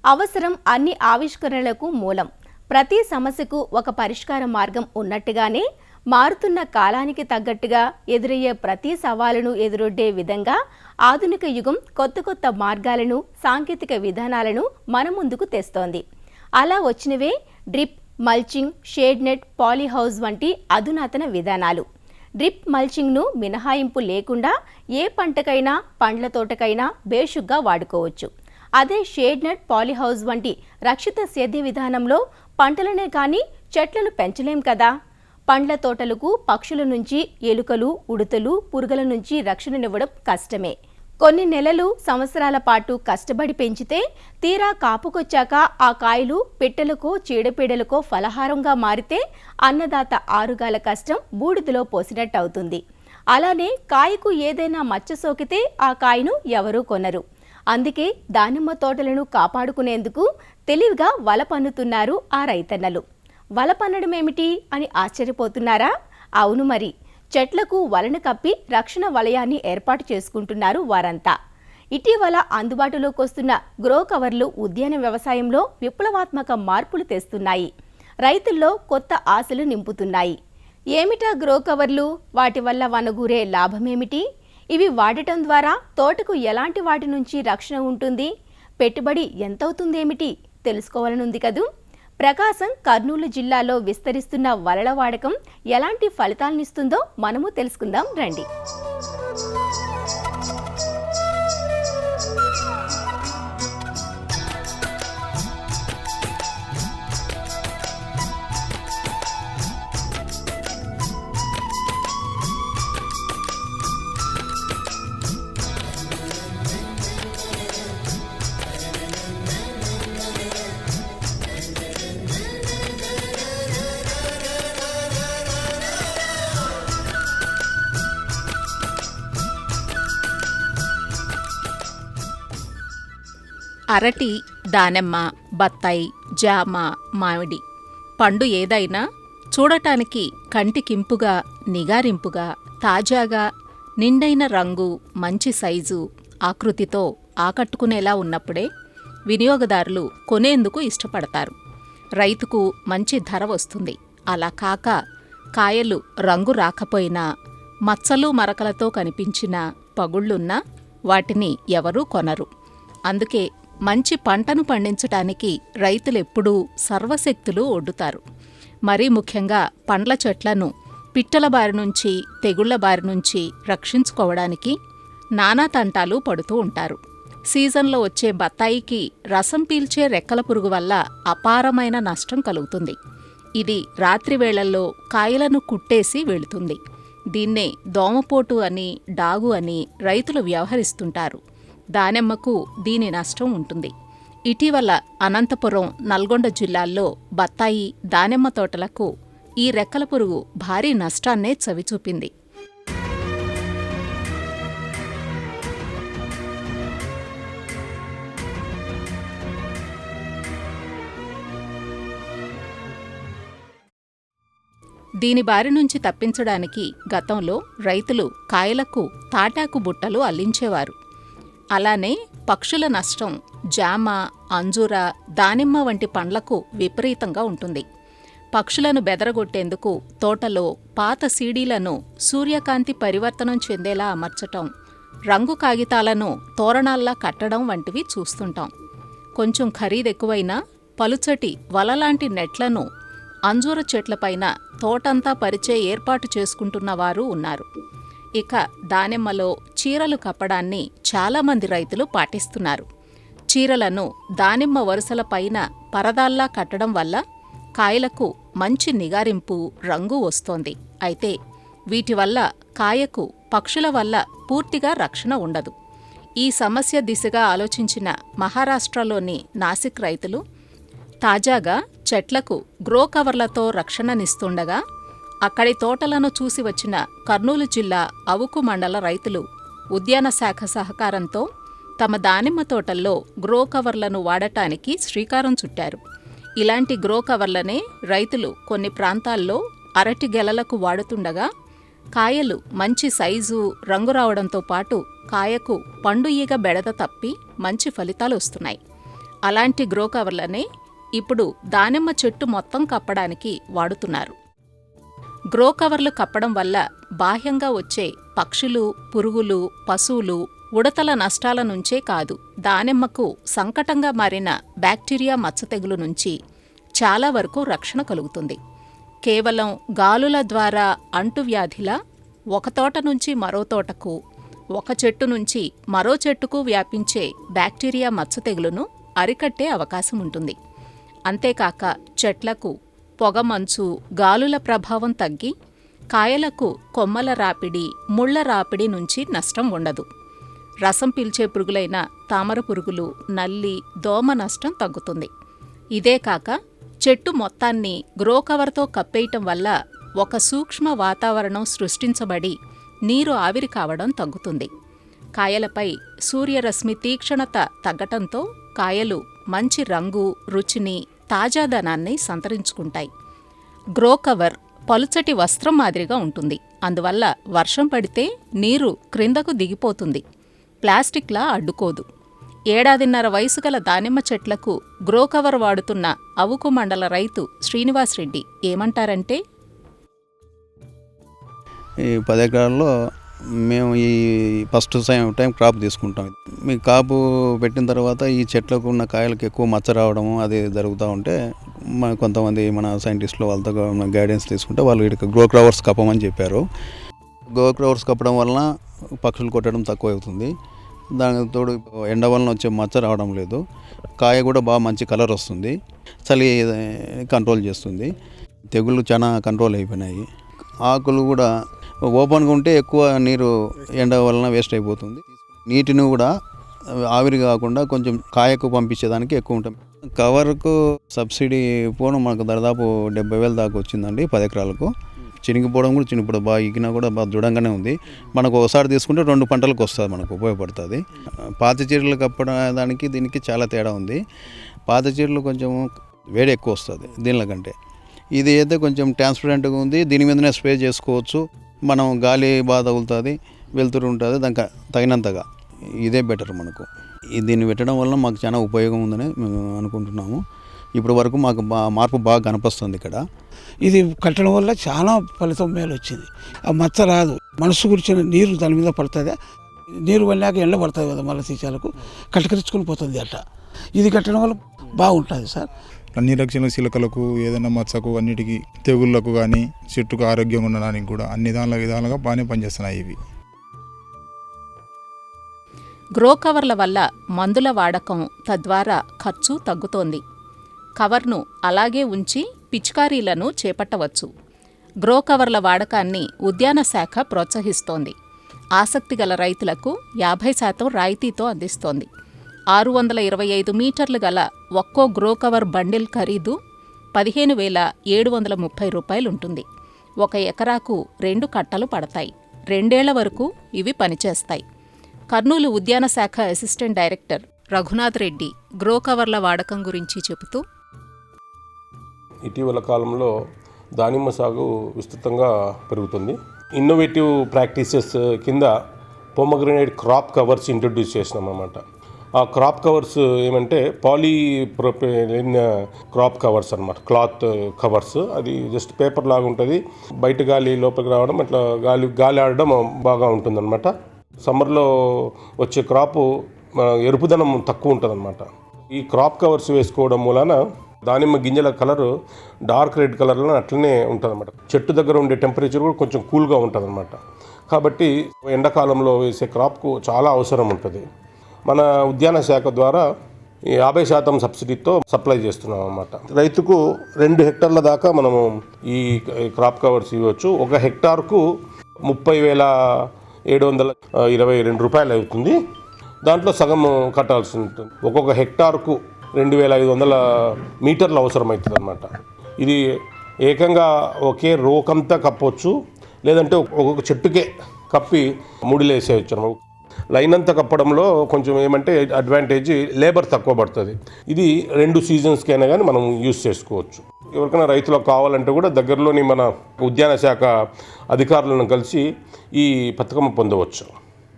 అవసరం అన్ని ఆవిష్కరణలకు మూలం. ప్రతి సమస్యకు ఒక పరిష్కార మార్గం ఉన్నట్టుగానే మారుతున్న కాలానికి తగ్గట్టుగా ఎదురయ్యే ప్రతి సవాలును ఎదురొడ్డే విధంగా ఆధునిక యుగం కొత్త కొత్త మార్గాలను, సాంకేతిక విధానాలను మన ముందుకు తెస్తోంది. అలా వచ్చినవే drip, mulching, shade net, polyhouse వంటి అధునాతన విధానాలు. డ్రిప్ మల్చింగ్ను మినహాయింపు లేకుండా ఏ పంటకైనా, పండ్ల తోటకైనా బేషుగ్గా వాడుకోవచ్చు. అదే షేడ్ నెట్, పాలీహౌస్ వంటి రక్షిత సేద్య విధానంలో పంటలనే కానీ చెట్లను పెంచలేం కదా. పండ్ల తోటలకు పక్షుల నుంచి, ఎలుకలు, ఉడతలు, పురుగుల నుంచి రక్షణనివ్వడం కష్టమే. కొన్ని నెలలు, సంవత్సరాల పాటు కష్టపడి పెంచితే తీరా కాపుకొచ్చాక ఆ కాయలు పిట్టలకో, చీడపీడలకో ఫలహారంగా మారితే అన్నదాత ఆరుగాల కష్టం బూడిదలో పోసినట్టు అవుతుంది. అలానే కాయకు ఏదైనా మచ్చ సోకితే ఆ కాయను ఎవరూ కొనరు. అందుకే దానిమ్మ తోటలను కాపాడుకునేందుకు తెలివిగా వల పన్నుతున్నారు ఆ రైతన్నలు. వల పన్నడమేమిటి అని ఆశ్చర్యపోతున్నారా? అవును మరి, చెట్లకు వలను కప్పి రక్షణ వలయాన్ని ఏర్పాటు చేసుకుంటున్నారు వారంతా. ఇటీవల అందుబాటులోకి వస్తున్న గ్రో కవర్లు ఉద్యాన వ్యవసాయంలో విప్లవాత్మక మార్పులు తెస్తున్నాయి. రైతుల్లో కొత్త ఆశలు నింపుతున్నాయి. ఏమిటా గ్రో కవర్లు? వాటి వల్ల వనగూరే లాభమేమిటి? ఇవి వాడటం ద్వారా తోటకు ఎలాంటి వాటి నుంచి రక్షణ ఉంటుంది? పెట్టుబడి ఎంతవుతుందేమిటి తెలుసుకోవాలనుంది కదూ. ప్రకాశం, కర్నూలు జిల్లాలో విస్తరిస్తున్న వలల వాడకం ఎలాంటి ఫలితాలనిస్తుందో మనము తెలుసుకుందాం రండి. అరటి, దానిమ్మ, బత్తాయి, జామ, మామిడి పండు ఏదైనా చూడటానికి కంటికింపుగా, నిగారింపుగా, తాజాగా, నిండైన రంగు, మంచి సైజు, ఆకృతితో ఆకట్టుకునేలా ఉన్నప్పుడే వినియోగదారులు కొనేందుకు ఇష్టపడతారు. రైతుకు మంచి ధర వస్తుంది. అలా కాక కాయలు రంగు రాకపోయినా, మచ్చలు మరకలతో కనిపించిన పగుళ్లున్నా వాటిని ఎవరూ కొనరు. అందుకే మంచి పంటను పండించటానికి రైతులెప్పుడూ సర్వశక్తులు ఒడ్డుతారు. మరీ ముఖ్యంగా పండ్ల చెట్లను పిట్టల బారి నుంచి, తెగుళ్ల బారి నుంచి రక్షించుకోవడానికి నానా తంటాలు పడుతూ ఉంటారు. సీజన్లో వచ్చే బత్తాయికి రసం పీల్చే రెక్కల పురుగు వల్ల అపారమైన నష్టం కలుగుతుంది. ఇది రాత్రి వేళల్లో కాయలను కుట్టేసి వెళుతుంది. దీన్నే దోమపోటు అని, డాగు అని రైతులు వ్యవహరిస్తుంటారు. దానిమ్మకు దీని నష్టం ఉంటుంది. ఇటీవల అనంతపురం, నల్గొండ జిల్లాల్లో బత్తాయి, దానిమ్మ తోటలకు ఈ రెక్కల పురుగు భారీ నష్టాన్నే చవిచూపింది. దీని బారి నుంచి తప్పించడానికి గతంలో రైతులు కాయలకు తాటాకు బుట్టలు అల్లించేవారు. అలానే పక్షుల నష్టం జామ, అంజూర, దానిమ్మ వంటి పండ్లకు విపరీతంగా ఉంటుంది. పక్షులను బెదరగొట్టేందుకు తోటలో పాత సీడీలను సూర్యకాంతి పరివర్తనం చెందేలా అమర్చటం, రంగు కాగితాలను తోరణాల్లా కట్టడం వంటివి చూస్తుంటాం. కొంచెం ఖరీదెక్కువైనా పలుచటి వలలాంటి నెట్లను అంజూర చెట్లపైన తోటంతా పరిచే ఏర్పాటు చేసుకుంటున్నవారు ఉన్నారు. ఇక దానిమ్మలో చీరలు కప్పడాన్ని చాలామంది రైతులు పాటిస్తున్నారు. చీరలను దానిమ్మ వరుసల పైన పరదాల్లా కట్టడం వల్ల కాయలకు మంచి నిగారింపు, రంగు వస్తోంది. అయితే వీటి వల్ల కాయకు పక్షుల వల్ల పూర్తిగా రక్షణ ఉండదు. ఈ సమస్య దిశగా ఆలోచించిన మహారాష్ట్రలోని నాసిక్ రైతులు తాజాగా చెట్లకు గ్రో కవర్లతో రక్షణనిస్తుండగా, అక్కడి తోటలను చూసి వచ్చిన కర్నూలు జిల్లా అవుకు మండల రైతులు ఉద్యాన శాఖ సహకారంతో తమ దానిమ్మ తోటల్లో గ్రో కవర్లను వాడటానికి శ్రీకారం చుట్టారు. ఇలాంటి గ్రో కవర్లనే రైతులు కొన్ని ప్రాంతాల్లో అరటి గెలలకు వాడుతుండగా కాయలు మంచి సైజు, రంగు రావడంతో పాటు కాయకు పండు ఈగ బెడద తప్పి మంచి ఫలితాలు వస్తున్నాయి. అలాంటి గ్రో కవర్లనే ఇప్పుడు దానిమ్మ చెట్టు మొత్తం కప్పడానికి వాడుతున్నారు. గ్రో కవర్లు కప్పడం వల్ల బాహ్యంగా వచ్చే పక్షులు, పురుగులు, పశువులు, ఉడతల నష్టాల నుంచే కాదు, దానిమ్మకు సంకటంగా మారిన బ్యాక్టీరియా మచ్చతెగులు నుంచి చాలా వరకు రక్షణ కలుగుతుంది. కేవలం గాలుల ద్వారా అంటువ్యాధిలా ఒక తోట నుంచి మరో తోటకు, ఒక చెట్టు నుంచి మరో చెట్టుకు వ్యాపించే బ్యాక్టీరియా మచ్చతెగులును అరికట్టే అవకాశం ఉంటుంది. అంతేకాక చెట్లకు పొగమంచు, గాలుల ప్రభావం తగ్గి కాయలకు కొమ్మల రాపిడి, ముళ్ల రాపిడి నుంచి నష్టం ఉండదు. రసం పీల్చే పురుగులైన తామర పురుగులు, నల్లి, దోమ నష్టం తగ్గుతుంది. ఇదే కాక చెట్టు మొత్తాన్ని గ్రో కవర్తో కప్పేయటం వల్ల ఒక సూక్ష్మ వాతావరణం సృష్టించబడి నీరు ఆవిరి కావడం తగ్గుతుంది. కాయలపై సూర్యరశ్మి తీక్షణత తగ్గటంతో కాయలు మంచి రంగు, రుచిని, తాజాదనాన్ని సంతరించుకుంటాయి. గ్రో కవర్ పలుచటి వస్త్రం మాదిరిగా ఉంటుంది. అందువల్ల వర్షం పడితే నీరు క్రిందకు దిగిపోతుంది. ప్లాస్టిక్లా అడ్డుకోదు. 1.5 వయసు గల దానిమ్మ చెట్లకు గ్రో కవర్ వాడుతున్న అవుకు మండల రైతు శ్రీనివాస్ రెడ్డి ఏమంటారంటే, ఈ 10 ఎకరాల్లో మేము ఈ ఫస్ట్ టైం క్రాప్ తీసుకుంటాం. మీ కాపు పెట్టిన తర్వాత ఈ చెట్లకు ఉన్న కాయలకు ఎక్కువ మచ్చ రావడము అది జరుగుతూ ఉంటే కొంతమంది మన సైంటిస్టులు వాళ్ళతో గైడెన్స్ తీసుకుంటే వాళ్ళు వీటికి గ్రో కవర్స్ కప్పమని చెప్పారు. గ్రో కవర్స్ కప్పడం వలన పక్షులు కొట్టడం తక్కువ అవుతుంది. దానికి తోడు ఎండ వలన వచ్చే మచ్చ రావడం లేదు. కాయ కూడా బాగా మంచి కలర్ వస్తుంది. చలి కంట్రోల్ చేస్తుంది. తెగుళ్ళు చాలా కంట్రోల్ అయిపోయినాయి. ఆకులు కూడా ఓపెన్గా ఉంటే ఎక్కువ నీరు ఎండ వలన వేస్ట్ అయిపోతుంది. నీటిని కూడా ఆవిరి కాకుండా కొంచెం కాయకు పంపించేదానికి ఎక్కువ ఉంటుంది. కవర్కు సబ్సిడీ పోవడం మనకు దాదాపు 70,000 దాకా వచ్చిందండి 10 ఎకరాలకు. చినిగిపోవడం కూడా చినిగిపోవడం బాగా ఇగినా కూడా బాగా దృఢంగానే ఉంది. మనకు ఒకసారి తీసుకుంటే 2 పంటలకు వస్తుంది, మనకు ఉపయోగపడుతుంది. పాత చీరలు కప్పడానికి దీనికి చాలా తేడా ఉంది. పాత చీరలు కొంచెం వేడి ఎక్కువ వస్తుంది దీనిలో కంటే. ఇది అయితే కొంచెం ట్రాన్స్పరెంట్గా ఉంది. దీని మీదనే స్ప్రే చేసుకోవచ్చు. మనం గాలి బాగా తగులుతుంది, వెలుతురు ఉంటుంది, దానికి తగినంతగా ఇదే బెటర్ మనకు. దీన్ని పెట్టడం వల్ల మాకు చాలా ఉపయోగం ఉందని మేము అనుకుంటున్నాము. ఇప్పటి వరకు మాకు మార్పు బాగా కనిపిస్తుంది ఇక్కడ. ఇది కట్టడం వల్ల చాలా ఫలితం మేలు వచ్చింది. ఆ మచ్చ రాదు. మనసు గురించిన నీరు దాని మీద పడుతుంది. నీరు వెళ్ళాక ఎండ పడుతుంది కదా, మళ్ళీ తీసాలకు కట్టకరించుకొని పోతుంది అట్లా. ఇది కట్టడం వల్ల బాగుంటుంది సార్. అన్ని రక్షణ శిలకలకు, ఏదైనా మచ్చకు, అన్నిటికీ తెగుళ్లకు కానీ చెట్టుకు ఆరోగ్యంగా ఉండడానికి కూడా అన్ని విధాలుగా బాగానే పనిచేస్తున్నాయి ఇవి. గ్రో కవర్ల వల్ల మందుల వాడకం, తద్వారా ఖర్చు తగ్గుతోంది. కవర్ను అలాగే ఉంచి పిచికారీలను చేపట్టవచ్చు. గ్రో కవర్ల వాడకాన్ని ఉద్యాన శాఖ ప్రోత్సహిస్తోంది. ఆసక్తిగల రైతులకు 50% రాయితీతో అందిస్తోంది. 625 మీటర్లు గల ఒక్కో గ్రో కవర్ బండిల్ ఖరీదు 15,730 రూపాయలుంటుంది. 1 ఎకరాకు 2 కట్టలు పడతాయి. 2 ఏళ్ల వరకు ఇవి పనిచేస్తాయి. కర్నూలు ఉద్యాన శాఖ assistant director Raghunath Reddy grow కవర్ల వాడకం గురించి చెబుతూ, ఇటీవల కాలంలో దానిమ్మ సాగు విస్తృతంగా పెరుగుతుంది. ఇన్నోవేటివ్ ప్రాక్టీసెస్ కింద పొమగ్రనేట్ క్రాప్ కవర్స్ ఇంట్రడ్యూస్ చేసినాం అన్నమాట. ఆ క్రాప్ కవర్స్ ఏమంటే పాలీప్రొపైలిన్ క్రాప్ కవర్స్ అన్నమాట, క్లాత్ కవర్స్. అది జస్ట్ పేపర్ లాగా ఉంటుంది. బయట గాలి లోపలికి రావడం, అట్లా గాలి ఆడడం బాగా ఉంటుందన్నమాట. సమ్మర్లో వచ్చే క్రాపు ఎరుపుదనం తక్కువ ఉంటుందన్నమాట. ఈ క్రాప్ కవర్స్ వేసుకోవడం మూలన దానిమ్మ గింజల కలరు డార్క్ రెడ్ కలర్లో అట్లనే ఉంటుందన్నమాట. చెట్టు దగ్గర ఉండే టెంపరేచర్ కూడా కొంచెం కూల్గా ఉంటుందన్నమాట. కాబట్టి ఎండాకాలంలో వేసే క్రాప్కు చాలా అవసరం ఉంటుంది. మన ఉద్యాన శాఖ ద్వారా 50% సబ్సిడీతో సప్లై చేస్తున్నాం అన్నమాట. రైతుకు 2 హెక్టార్ల దాకా మనము ఈ క్రాప్ కవర్స్ ఇవ్వచ్చు. 1 హెక్టార్కు 30,722 రూపాయలు అవుతుంది. దాంట్లో సగం కట్టాల్సి ఉంటుంది. ఒక్కొక్క హెక్టార్కు 2,500 మీటర్లు అవసరమవుతుంది అన్నమాట. ఇది ఏకంగా ఒకే రోకంతా కప్పవచ్చు, లేదంటే ఒక్కొక్క చెట్టుకే కప్పి ముడిలేసేయచ్చు. లైన్ అంతా కప్పడంలో కొంచెం ఏమంటే అడ్వాంటేజ్, లేబర్ తక్కువ పడుతుంది. ఇది 2 సీజన్స్కైనా కానీ మనం యూజ్ చేసుకోవచ్చు. ఎవరికైనా రైతులకు కావాలంటే కూడా దగ్గరలోని మన ఉద్యాన శాఖ అధికారులను కలిసి ఈ పథకం పొందవచ్చు.